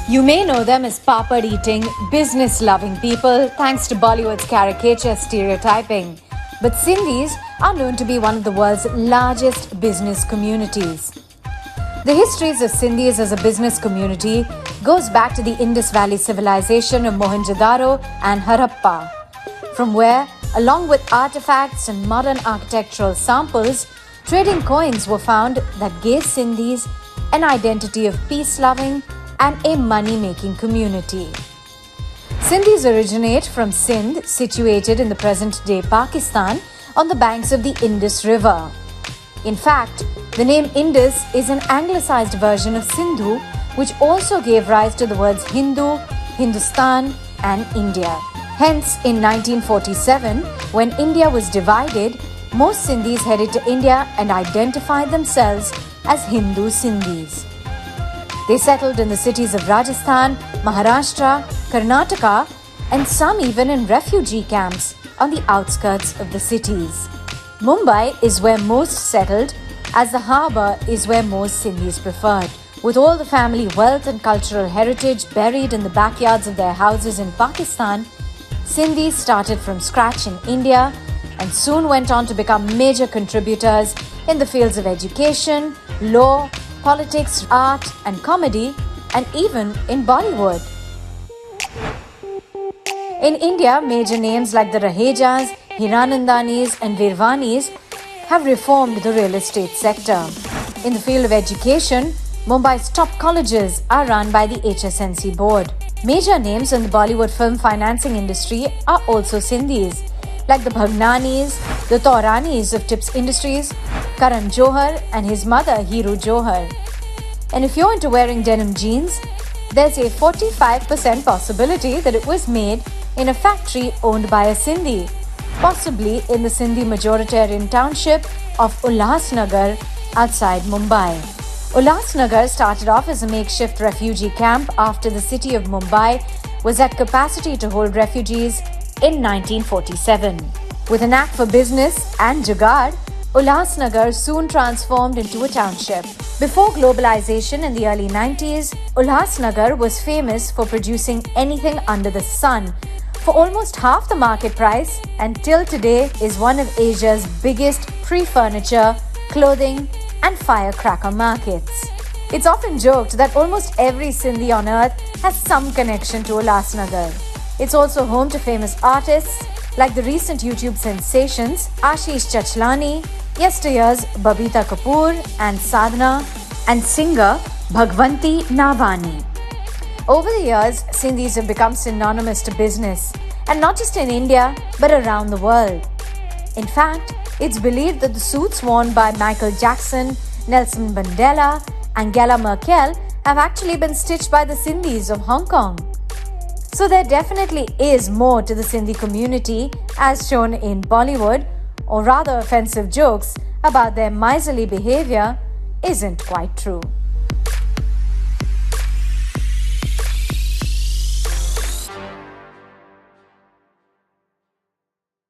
You may know them as papad-eating, business-loving people thanks to Bollywood's caricature stereotyping. But Sindhis are known to be one of the world's largest business communities. The histories of Sindhis as a business community goes back to the Indus Valley civilization of Mohenjo-daro and Harappa, from where, along with artifacts and modern architectural samples, trading coins were found that gave Sindhis an identity of peace-loving and a money-making community. Sindhis originate from Sindh, situated in the present-day Pakistan, on the banks of the Indus River. In fact, the name Indus is an anglicized version of Sindhu, which also gave rise to the words Hindu, Hindustan, and India. Hence, in 1947, when India was divided, most Sindhis headed to India and identified themselves as Hindu Sindhis. They settled in the cities of Rajasthan, Maharashtra, Karnataka, and some even in refugee camps on the outskirts of the cities. Mumbai is where most settled, as the harbour is where most Sindhis preferred. With all the family wealth and cultural heritage buried in the backyards of their houses in Pakistan, Sindhis started from scratch in India and soon went on to become major contributors in the fields of education, law, politics, art and comedy, and even in Bollywood. In India, major names like the Rahejas, Hiranandanis and Virvanis have reformed the real estate sector. In the field of education, Mumbai's top colleges are run by the HSNC board. Major names in the Bollywood film financing industry are also Sindhis, like the Bhagnanis, the Tauranis of Tips Industries, Karan Johar and his mother Hiru Johar. And if you're into wearing denim jeans, there's a 45% possibility that it was made in a factory owned by a Sindhi, possibly in the Sindhi majoritarian township of Ulhasnagar outside Mumbai. Ulhasnagar started off as a makeshift refugee camp after the city of Mumbai was at capacity to hold refugees in 1947. With a knack for business and jugaad, Ulhasnagar soon transformed into a township. Before globalization in the early 90s, Ulhasnagar was famous for producing anything under the sun for almost half the market price, and till today is one of Asia's biggest pre-furniture, clothing and firecracker markets. It's often joked that almost every Sindhi on earth has some connection to Ulhasnagar. It's also home to famous artists like the recent YouTube sensations Ashish Chachlani, yesteryear's Babita Kapoor and Sadhana, and singer Bhagwanti Navani. Over the years, Sindhis have become synonymous to business, and not just in India, but around the world. In fact, it's believed that the suits worn by Michael Jackson, Nelson Mandela, Angela Merkel have actually been stitched by the Sindhis of Hong Kong. So there definitely is more to the Sindhi community as shown in Bollywood, or rather offensive jokes about their miserly behavior isn't quite true.